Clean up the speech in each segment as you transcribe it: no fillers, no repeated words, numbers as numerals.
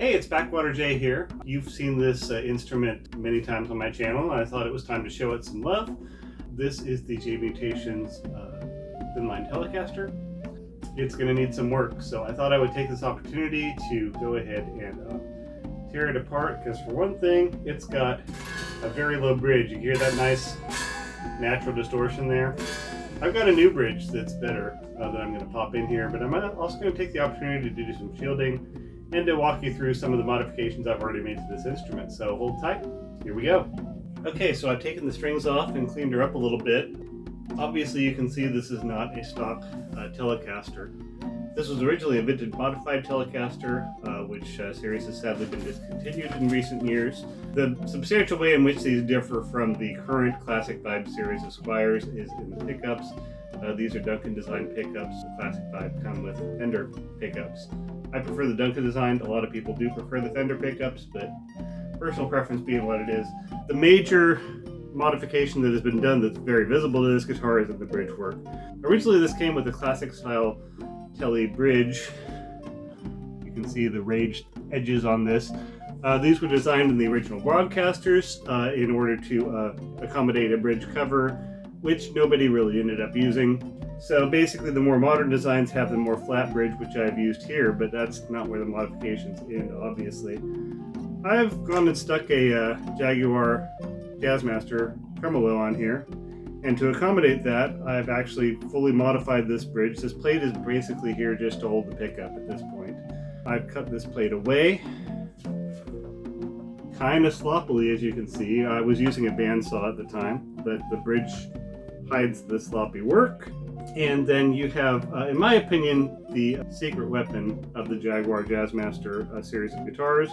Hey, it's Backwater Jay here. You've seen this instrument many times on my channel, and I thought it was time to show it some love. This is the Mutations thin line Telecaster. It's going to need some work, so I thought I would take this opportunity to go ahead and tear it apart, because for one thing, it's got a very low bridge. You hear that nice natural distortion there? I've got a new bridge that's better that I'm going to pop in here, but I'm also going to take the opportunity to do some shielding and to walk you through some of the modifications I've already made to this instrument. So hold tight, here we go. Okay, so I've taken the strings off and cleaned her up a little bit. Obviously you can see this is not a stock Telecaster. This was originally a vintage modified Telecaster, which series has sadly been discontinued in recent years. The substantial way in which these differ from the current Classic Vibe series of Squires is in the pickups. These are Duncan design pickups. The Classic Vibe come with Fender pickups. I prefer the Duncan design. A lot of people do prefer the Fender pickups, but personal preference being what it is. The major modification that has been done that's very visible to this guitar is in the bridge work. Originally this came with a classic style Tele bridge. You can see the raised edges on this. These were designed in the original broadcasters in order to accommodate a bridge cover, which nobody really ended up using. So basically the more modern designs have the more flat bridge, which I've used here, but that's not where the modifications end, obviously. I've gone and stuck a Jaguar Jazzmaster tremolo on here, and to accommodate that, I've actually fully modified this bridge. This plate is basically here just to hold the pickup at this point. I've cut this plate away, kind of sloppily as you can see. I was using a bandsaw at the time, but the bridge hides the sloppy work. And then you have, in my opinion, the secret weapon of the Jaguar Jazzmaster series of guitars.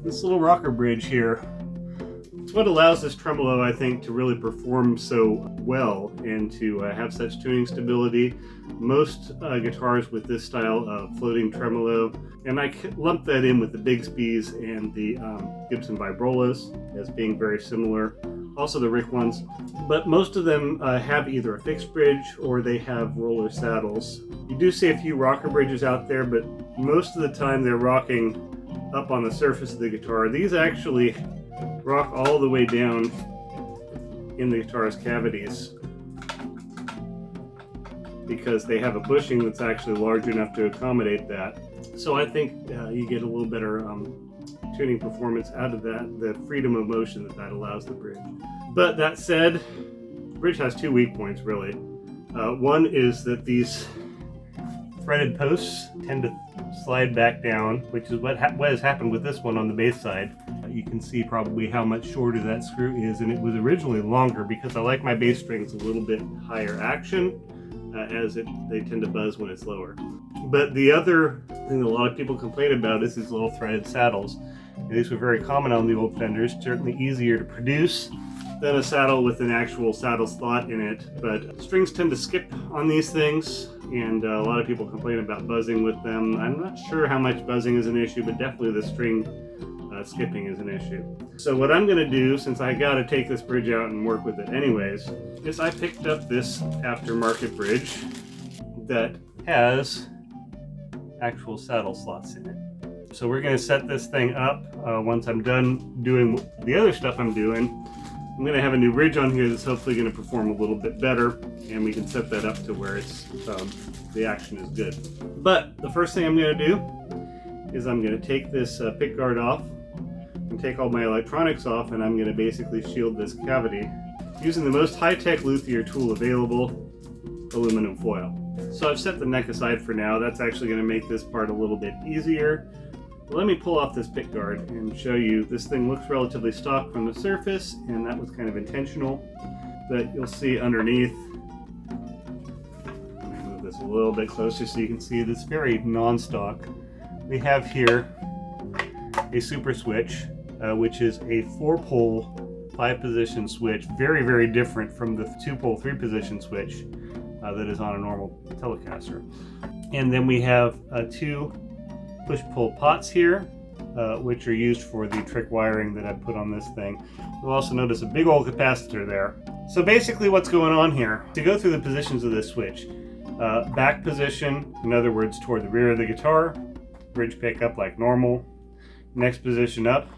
This little rocker bridge here. It's what allows this tremolo, I think, to really perform so well and to have such tuning stability. Most guitars with this style of floating tremolo, and I lump that in with the Bigsby's and the Gibson Vibrolas as being very similar. Also the Rick ones, but most of them have either a fixed bridge or they have roller saddles. You do see a few rocker bridges out there, but most of the time they're rocking up on the surface of the guitar. These actually rock all the way down in the guitar's cavities because they have a bushing that's actually large enough to accommodate that. So I think you get a little better tuning performance out of that, the freedom of motion that allows the bridge. But that said, the bridge has two weak points really. One is that these threaded posts tend to slide back down, which is what has happened with this one on the bass side. You can see probably how much shorter that screw is, and it was originally longer because I like my bass strings a little bit higher action, as they tend to buzz when it's lower. But the other thing that a lot of people complain about is these little threaded saddles. And these were very common on the old Fenders, certainly easier to produce than a saddle with an actual saddle slot in it. But strings tend to skip on these things, and a lot of people complain about buzzing with them. I'm not sure how much buzzing is an issue, but definitely the string skipping is an issue. So what I'm going to do, since I got to take this bridge out and work with it anyways, is I picked up this aftermarket bridge that has actual saddle slots in it. So we're going to set this thing up. Once I'm done doing the other stuff I'm doing, I'm going to have a new bridge on here that's hopefully going to perform a little bit better, and we can set that up to where it's the action is good. But the first thing I'm going to do is I'm going to take this pick guard off and take all my electronics off, and I'm going to basically shield this cavity using the most high-tech luthier tool available, aluminum foil. So I've set the neck aside for now. That's actually going to make this part a little bit easier. Let me pull off this pick guard and show you. This thing looks relatively stock from the surface, and that was kind of intentional. But you'll see underneath, let me move this a little bit closer so you can see it's very non-stock. We have here a super switch, which is a 4-pole 5-position switch, very, very different from the 2-pole 3-position switch that is on a normal Telecaster. And then we have 2 push-pull pots here, which are used for the trick wiring that I put on this thing. You'll also notice a big old capacitor there. So basically what's going on here, to go through the positions of this switch, back position, in other words toward the rear of the guitar, bridge pickup like normal. Next position up,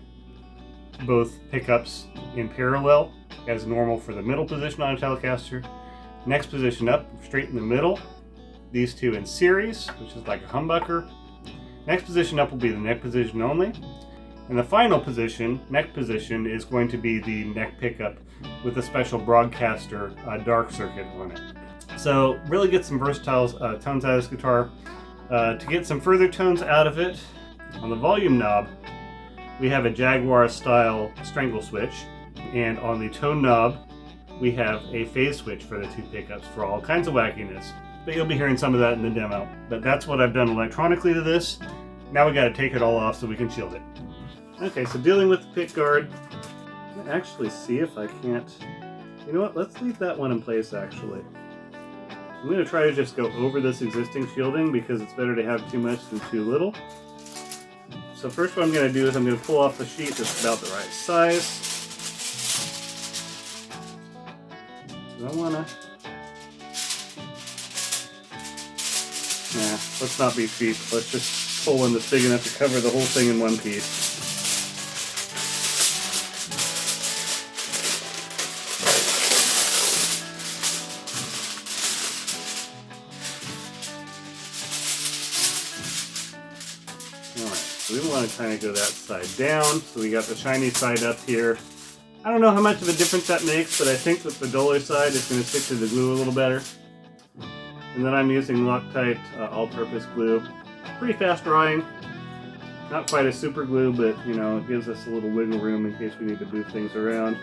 both pickups in parallel as normal for the middle position on a Telecaster. Next position up, straight in the middle, these two in series, which is like a humbucker. Next position up will be the neck position only. And the final position, neck position, is going to be the neck pickup with a special broadcaster dark circuit on it. So really get some versatile tones out of this guitar. To get some further tones out of it, on the volume knob, we have a Jaguar style strangle switch. And on the tone knob, we have a phase switch for the two pickups for all kinds of wackiness. But you'll be hearing some of that in the demo. But that's what I've done electronically to this. Now we got to take it all off so we can shield it. Okay, so dealing with the pick guard, I'm gonna actually see if I can't. You know what? Let's leave that one in place actually. I'm going to try to just go over this existing shielding because it's better to have too much than too little. So first what I'm going to do is I'm going to pull off the sheet that's about the right size. I want to... Nah, let's not be cheap. Let's just pull one that's big enough to cover the whole thing in one piece. Alright, so we want to kind of go that side down. So we got the shiny side up here. I don't know how much of a difference that makes, but I think that the duller side is going to stick to the glue a little better. And then I'm using Loctite all-purpose glue. Pretty fast drying. Not quite a super glue, but you know, it gives us a little wiggle room in case we need to move things around.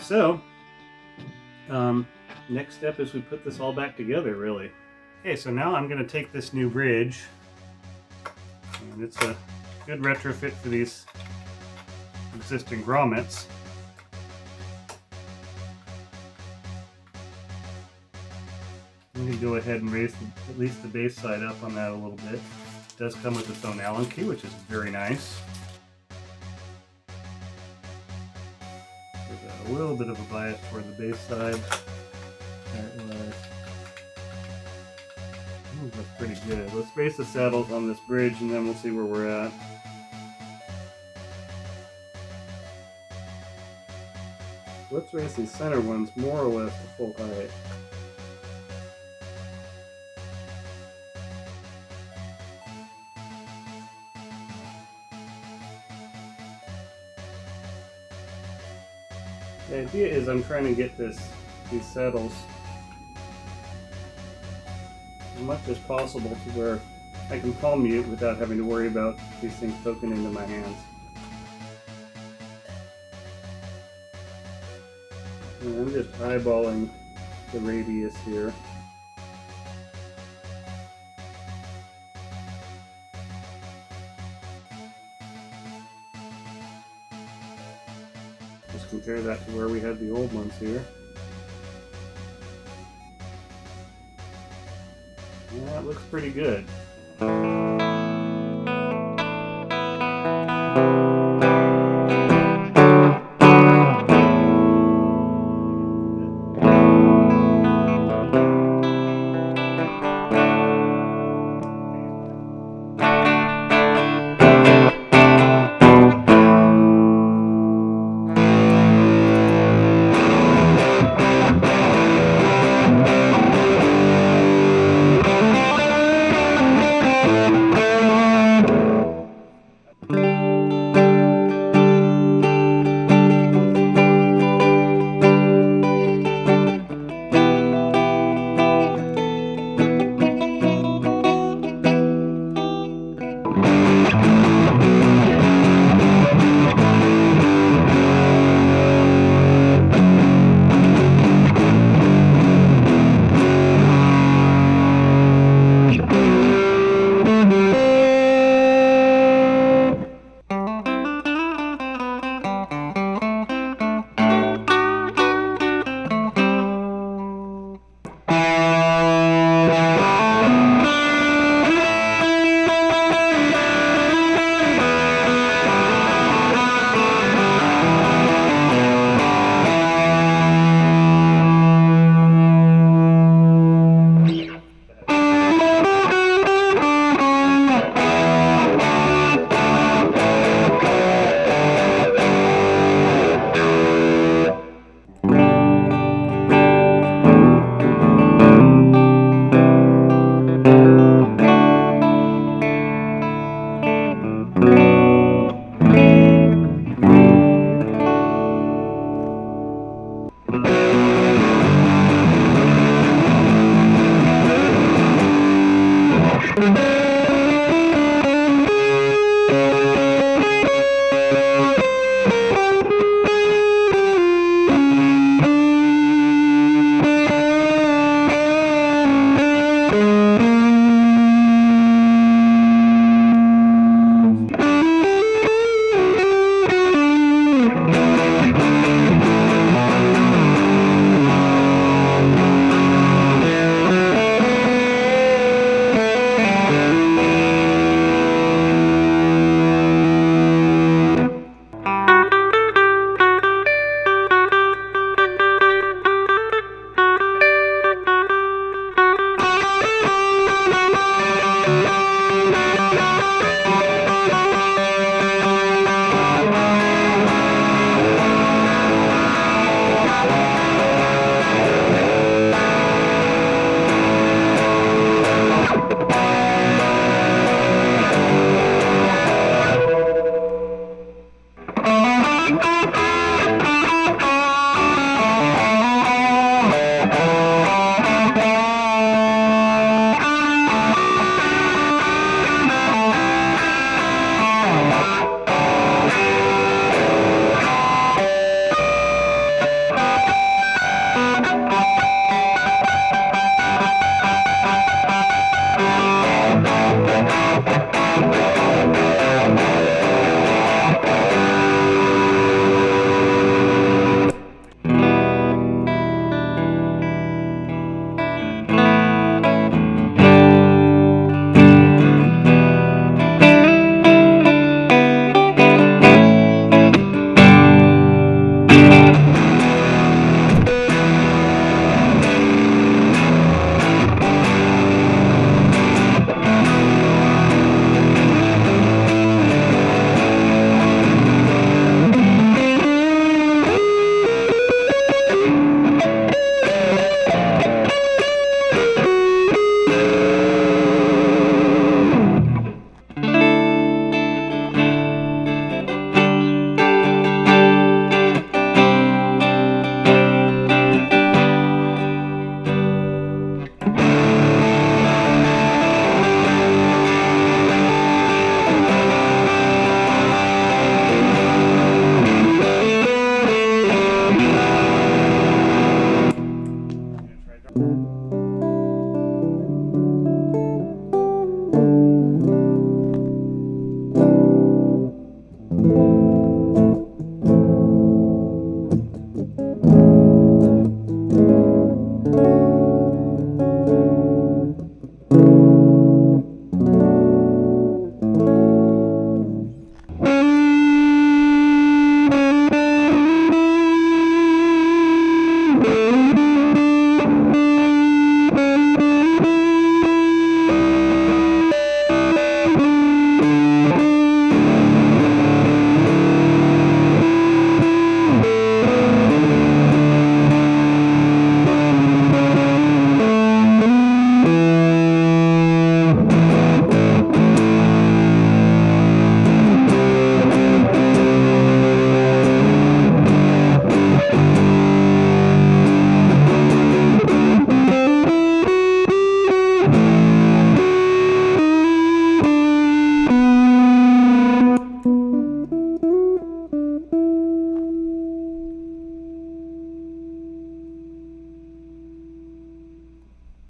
So, next step is we put this all back together, really. Okay, so now I'm going to take this new bridge, and it's a good retrofit for these existing grommets. I'm going to go ahead and raise at least the base side up on that a little bit. It does come with its own Allen key, which is very nice. A little bit of a bias toward the bass side. That's pretty good. Let's raise the saddles on this bridge and then we'll see where we're at. Let's raise these center ones more or less to full height. The idea is I'm trying to get these saddles as much as possible to where I can palm mute without having to worry about these things poking into my hands. And I'm just eyeballing the radius here. Just compare that to where we had the old ones here. Yeah, that looks pretty good.